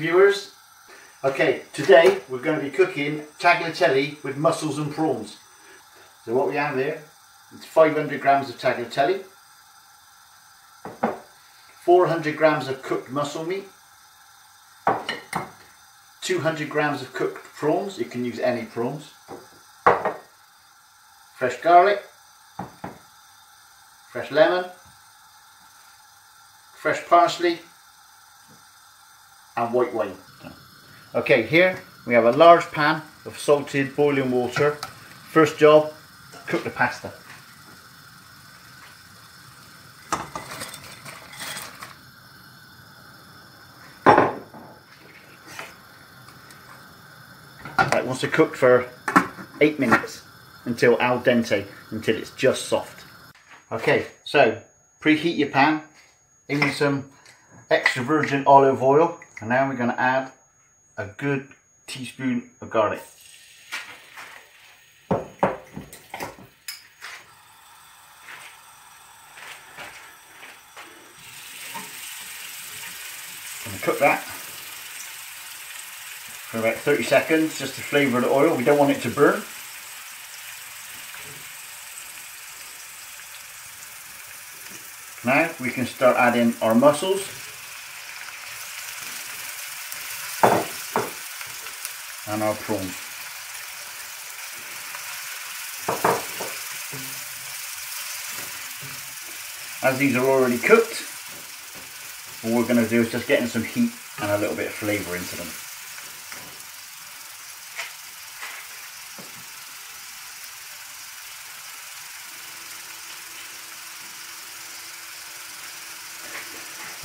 viewers. Okay, today we're going to be cooking tagliatelle with mussels and prawns. So what we have here is 500 grams of tagliatelle, 400 grams of cooked mussel meat, 200 grams of cooked prawns, you can use any prawns, fresh garlic, fresh lemon, fresh parsley and white wine. Okay, here we have a large pan of salted boiling water. First job, cook the pasta. Right, wants to cook for 8 minutes until al dente, until it's just soft. Okay, so preheat your pan, in with some extra virgin olive oil, and now we're going to add a good teaspoon of garlic. I'm going to cook that for about 30 seconds just to flavour the oil. We don't want it to burn. Now we can start adding our mussels and our prawns. As these are already cooked, all we're going to do is just getting some heat and a little bit of flavour into them.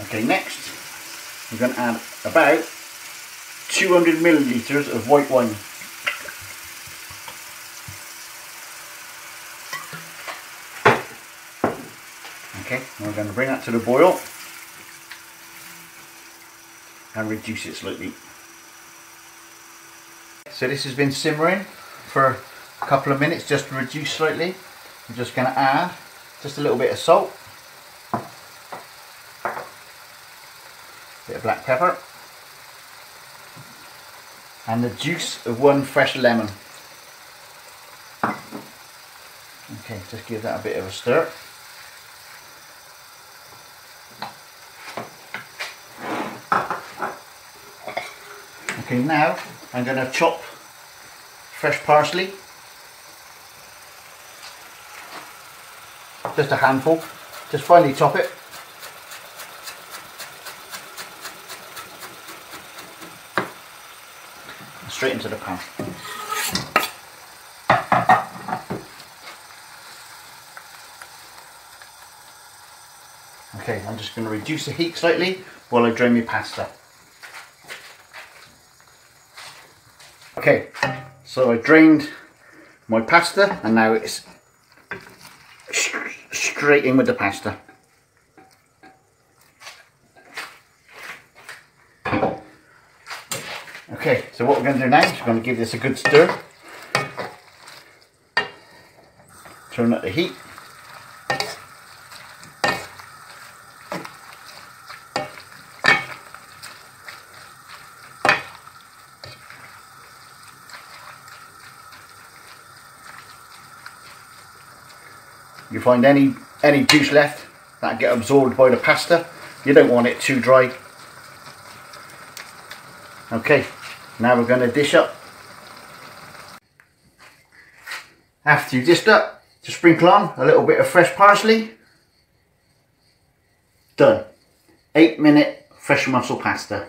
Okay, next we're going to add about 200 millilitres of white wine. Okay, we're going to bring that to the boil and reduce it slightly. So this has been simmering for a couple of minutes, just to reduce slightly. I'm just going to add just a little bit of salt, bit of black pepper, and the juice of 1 fresh lemon. Okay, just give that a bit of a stir. Okay, now I'm going to chop fresh parsley, just a handful, just finely chop it. Straight into the pan. Okay, I'm just going to reduce the heat slightly while I drain my pasta. Okay, so I drained my pasta and now it's straight in with the pasta. Okay, so what we're going to do now is we're going to give this a good stir. Turn up the heat. You find any juice left that get absorbed by the pasta, you don't want it too dry. Okay, now we're going to dish up. After you dished up, just sprinkle on a little bit of fresh parsley. Done. 8-minute fresh mussel pasta.